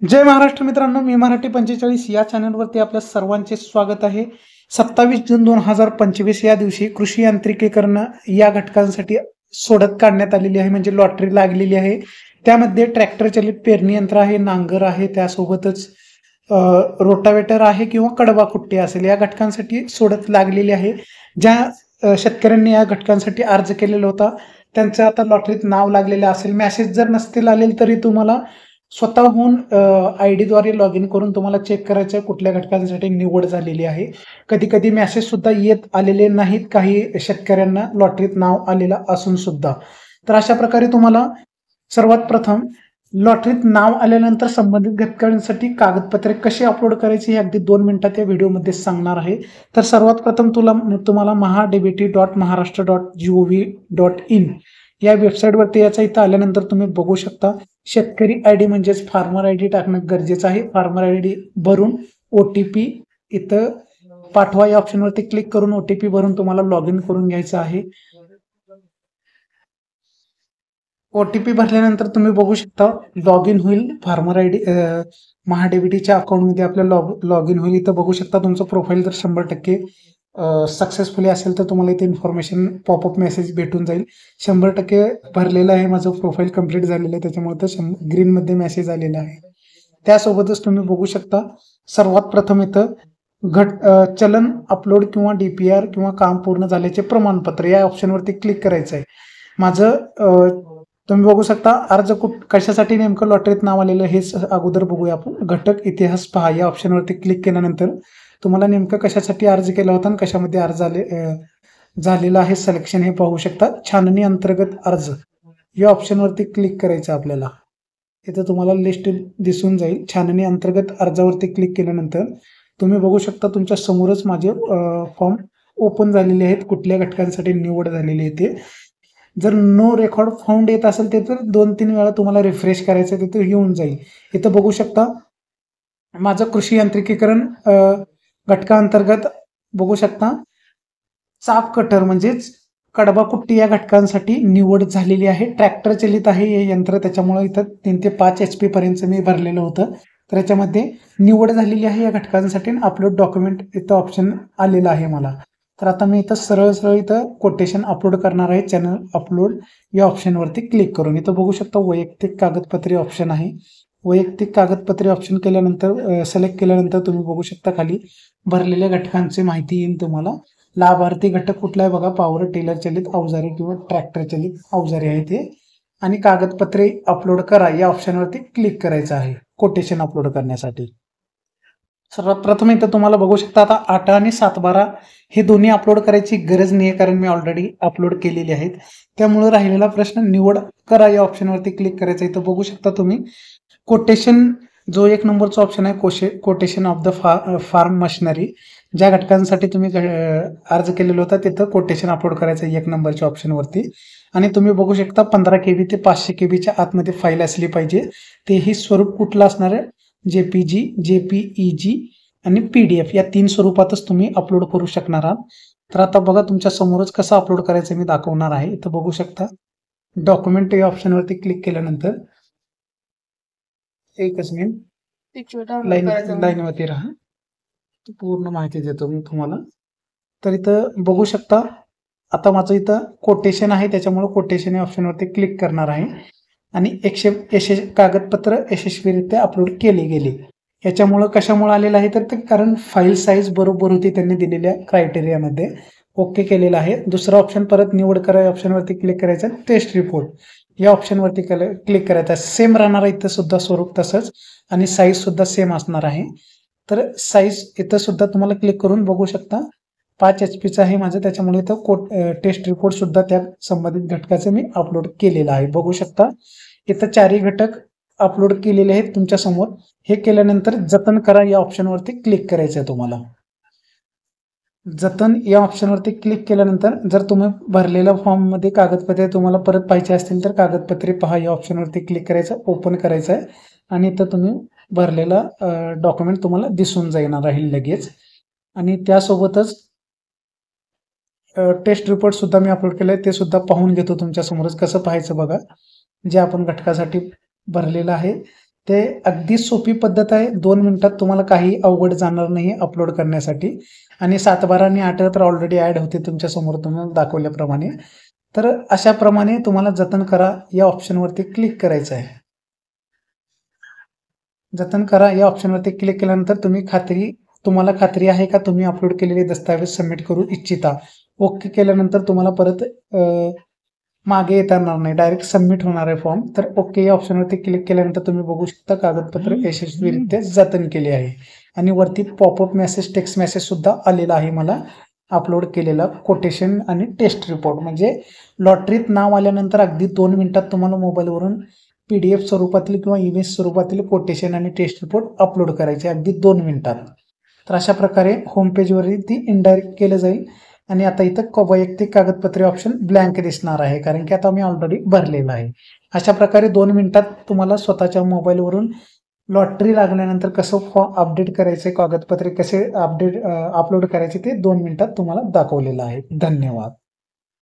जय महाराष्ट्र मित्रांनो, मी मराठी 45 या चॅनलवरती आपल्या सर्वांचे स्वागत आहे. 27 जून 2025 या दिवशी कृषी यांत्रिकीकरण या घटकांसाठी सोडत काढण्यात आलेली आहे, म्हणजे लॉटरी लागलेली आहे. त्यामध्ये ट्रॅक्टर चलित पेरणी यंत्र आहे, नांगर आहे, त्यासोबतच रोटावेटर आहे किंवा कडबा कुट्टी असेल, या घटकांसाठी सोडत लागलेली आहे. ज्या शेतकऱ्यांनी या घटकांसाठी अर्ज केलेला होता त्यांचं आता लॉटरीत नाव लागलेलं असेल. मेसेज जर नसतील आलेले तरी तुम्हाला स्वतःहून ID द्वारे लॉग इन करून तुम्हाला चेक करायचं आहे कुठल्या घटकांसाठी निवड झालेली आहे. कधी कधी मेसेज सुद्धा येत आलेले नाहीत काही शेतकऱ्यांना लॉटरीत नाव आलेलं असून सुद्धा. तर अशा प्रकारे तुम्हाला सर्वात प्रथम लॉटरीत नाव आल्यानंतर संबंधित घटकांसाठी कागदपत्रे कशी अपलोड करायची हे अगदी 2 मिनिटात या व्हिडिओमध्ये सांगणार आहे. तर सर्वात प्रथम तुम्हाला mahadbt.maharashtra.gov.in या वेबसाईटवरती याचा इथं आल्यानंतर तुम्ही बघू शकता शेतकरी ID म्हणजेच फार्मर ID टाकणं गरजेचं आहे. फार्मर ID भरून OTP इथं पाठवा या ऑप्शनवरती क्लिक करून OTP भरून तुम्हाला लॉग इन करून घ्यायचं आहे. OTP भरल्यानंतर तुम्ही बघू शकता लॉग इन होईल. फार्मर ID महाडीबीटीच्या अकाउंटमध्ये आपल्या लॉग इन होईल. इथं बघू शकता तुमचं प्रोफाईल जर 100% सक्सेसफुली असेल तर तुम्हाला इथे इन्फॉर्मेशन पॉपअप मेसेज भेटून जाईल. 100% भरलेलं आहे, माझं प्रोफाईल कंप्लीट झालेलं आहे, त्याच्यामुळे तर ग्रीनमध्ये मेसेज आलेला आहे. त्यासोबतच तुम्ही बघू शकता सर्वात प्रथम इथं चलन अपलोड किंवा DPR किंवा काम पूर्ण झाल्याचे प्रमाणपत्र या ऑप्शनवरती क्लिक करायचं आहे. माझं तुम्ही बघू शकता अर्ज कशासाठी नेमकं लॉटरीत नाव आलेलं हे अगोदर बघूया आपण. घटक इतिहास पहा या ऑप्शनवरती क्लिक केल्यानंतर तुम्हाला नेमकं कशासाठी अर्ज केला होता आणि कशामध्ये अर्ज झालेला आहे सिलेक्शन हे पाहू शकता. छाननी अंतर्गत अर्ज या ऑप्शनवरती क्लिक करायचं आपल्याला. इथं तुम्हाला लिस्ट दिसून जाईल. छाननी अंतर्गत अर्जावरती क्लिक केल्यानंतर तुम्ही बघू शकता तुमच्या समोरच माझे फॉर्म ओपन झालेले आहेत, कुठल्या घटकांसाठी निवड झालेली आहे ते. जर नो रेकॉर्ड फाउंड येत असेल ते तर 2-3 वेळा तुम्हाला रिफ्रेश करायचं, तिथे येऊन जाईल. इथं बघू शकता माझं कृषी यांत्रिकीकरण घटकांतर्गत बघू शकता चाप कटर म्हणजेच कडबा कुट्टी या घटकांसाठी निवड झालेली आहे. ट्रॅक्टर चलित आहे हे यंत्र, त्याच्यामुळे इथं 3 ते 5 HP पर्यंत मी भरलेलं होतं. तर याच्यामध्ये निवड झालेली आहे या घटकांसाठी. अपलोड डॉक्युमेंट इथं ऑप्शन आलेलं आहे मला. तर आता मी इथं सरळ इथं कोटेशन अपलोड करणार आहे. चॅनल अपलोड या ऑप्शनवरती क्लिक करून इथं बघू शकता वैयक्तिक कागदपत्रे ऑप्शन आहे. वैयक्तिक कागदपत्रे ऑप्शन केल्यानंतर सिलेक्ट केल्यानंतर तुम्ही बघू शकता खाली भरलेल्या घटकांची माहिती येईल तुम्हाला. लाभार्थी घटक कुठला आहे बघा, पॉवर टिलर चलित अवजारे किंवा ट्रॅक्टर चलित अवजारे आहे ते. आणि कागदपत्रे अपलोड करा या ऑप्शनवरती क्लिक करायचं आहे कोटेशन अपलोड करण्यासाठी. सर्वात प्रथम इथं तुम्हाला बघू शकता आता 8 आणि 7/12 हे दोन्ही अपलोड करायची गरज नाही आहे, कारण मी ऑलरेडी अपलोड केलेले आहेत. त्यामुळे राहिलेला प्रश्न निवड करा या ऑप्शनवरती क्लिक करायचं. इथं बघू शकता तुम्ही कोटेशन जो 1 नंबरचा ऑप्शन आहे quotation of the farm machinery, ज्या घटकांसाठी तुम्ही अर्ज केलेला होता तिथं कोटेशन अपलोड करायचं 1 नंबरच्या ऑप्शनवरती. आणि तुम्ही बघू शकता 15 KB ते 500 KBच्या आतमध्ये फाईल असली पाहिजे. तेही स्वरूप कुठलं असणार आहे, JPG, JPEG आणि PDF या 3 स्वरूपातच तुम्ही अपलोड करू शकणार आहात. तर आता बघा तुमच्या समोरच कसं अपलोड करायचं मी दाखवणार आहे. इथं बघू शकता डॉक्युमेंट या ऑप्शनवरती क्लिक केल्यानंतर एकच मिनिट लाईनवरती राहा, पूर्ण माहिती देतो मी तुम्हाला. तर इथं बघू शकता आता माझं इथं कोटेशन आहे, त्याच्यामुळे कोटेशन या ऑप्शनवरती क्लिक करणार आहे. आणि कागदपत्र यशस्वीरित्या अपलोड केले गेले. याच्यामुळं कशामुळे आलेलं आहे तर ते कारण फाईल साईज बरोबर होती त्यांनी दिलेल्या क्रायटेरियामध्ये. ओके केलेलं आहे. दुसरा ऑप्शन परत निवड करा या ऑप्शनवरती क्लिक करायचं. टेस्ट रिपोर्ट या ऑप्शनवरती क्लिक करायचं. सेम राहणार आहे इथं सुद्धा स्वरूप तसंच आणि साईज सुद्धा सेम असणार आहे. तर साईज इथं सुद्धा तुम्हाला क्लिक करून बघू शकता 5 HPचं आहे माझं, त्याच्यामुळे इथं टेस्ट रिपोर्ट सुद्धा त्या संबंधित घटकाचं मी अपलोड केलेलं आहे. बघू शकता इथं 4ही घटक अपलोड केलेले आहेत तुमच्या समोर. हे केल्यानंतर जतन करा या ऑप्शनवरती क्लिक करायचं आहे तुम्हाला. जतन या ऑप्शनवरती क्लिक केल्यानंतर जर तुम्ही भरलेल्या फॉर्ममध्ये कागदपत्रे तुम्हाला परत पाहिजे असतील तर कागदपत्रे पहा या ऑप्शनवरती क्लिक करायचं, ओपन करायचं आहे. आणि इथं तुम्ही भरलेला डॉक्युमेंट तुम्हाला दिसून जाणार आहे लगेच. आणि त्यासोबतच टेस्ट रिपोर्ट सुद्धा मी अपलोड केलं आहे, ते सुद्धा पाहून घेतो तुमच्या समोरच. कसं पाहायचं बघा, जे आपण घटकासाठी भरलेलं आहे ते अगदी सोपी पद्धत आहे. 2 मिनिटात तुम्हाला काही अवघड जाणार नाही अपलोड करण्यासाठी. आणि 7/12 आणि 8 तर ऑलरेडी ॲड होते तुमच्या समोर तुम्हाला दाखवल्याप्रमाणे. तर अशाप्रमाणे तुम्हाला जतन करा या ऑप्शनवरती क्लिक करायचं आहे. जतन करा या ऑप्शनवरती क्लिक केल्यानंतर तुम्हाला खात्री आहे का तुम्ही अपलोड केलेले दस्तऐवज सबमिट करू इच्छिता? ओके केल्यानंतर तुम्हाला परत मागे येणार नाही, डायरेक्ट सबमिट होणार आहे फॉर्म. तर ओके या ऑप्शनवरती क्लिक केल्यानंतर तुम्ही बघू शकता कागदपत्र यशस्वीरित्या जतन केले आहे. आणि वरती पॉपअप मेसेज, टेक्स्ट मेसेज सुद्धा आलेला आहे मला अपलोड केलेला कोटेशन आणि टेस्ट रिपोर्ट. म्हणजे लॉटरीत नाव आल्यानंतर अगदी 2 मिनिटात तुम्हाला मोबाईलवरून PDF स्वरूपातील किंवा इमेज स्वरूपातील कोटेशन आणि टेस्ट रिपोर्ट अपलोड करायचे अगदी 2 मिनिटात. तर अशा प्रकारे होम पेजवरती ती इनडायरेक्ट केलं जाईल. आणि आता इथं वैयक्तिक कागदपत्रे ऑप्शन ब्लँक दिसणार आहे, कारण की आता मी ऑलरेडी भरलेलं आहे. अशा प्रकारे 2 मिनिटात तुम्हाला स्वतःच्या मोबाईलवरून लॉटरी लागल्यानंतर कसं अपडेट करायचे, कागदपत्रे कसे अपलोड करायचे ते 2 मिनिटात तुम्हाला दाखवलेलं आहे. धन्यवाद.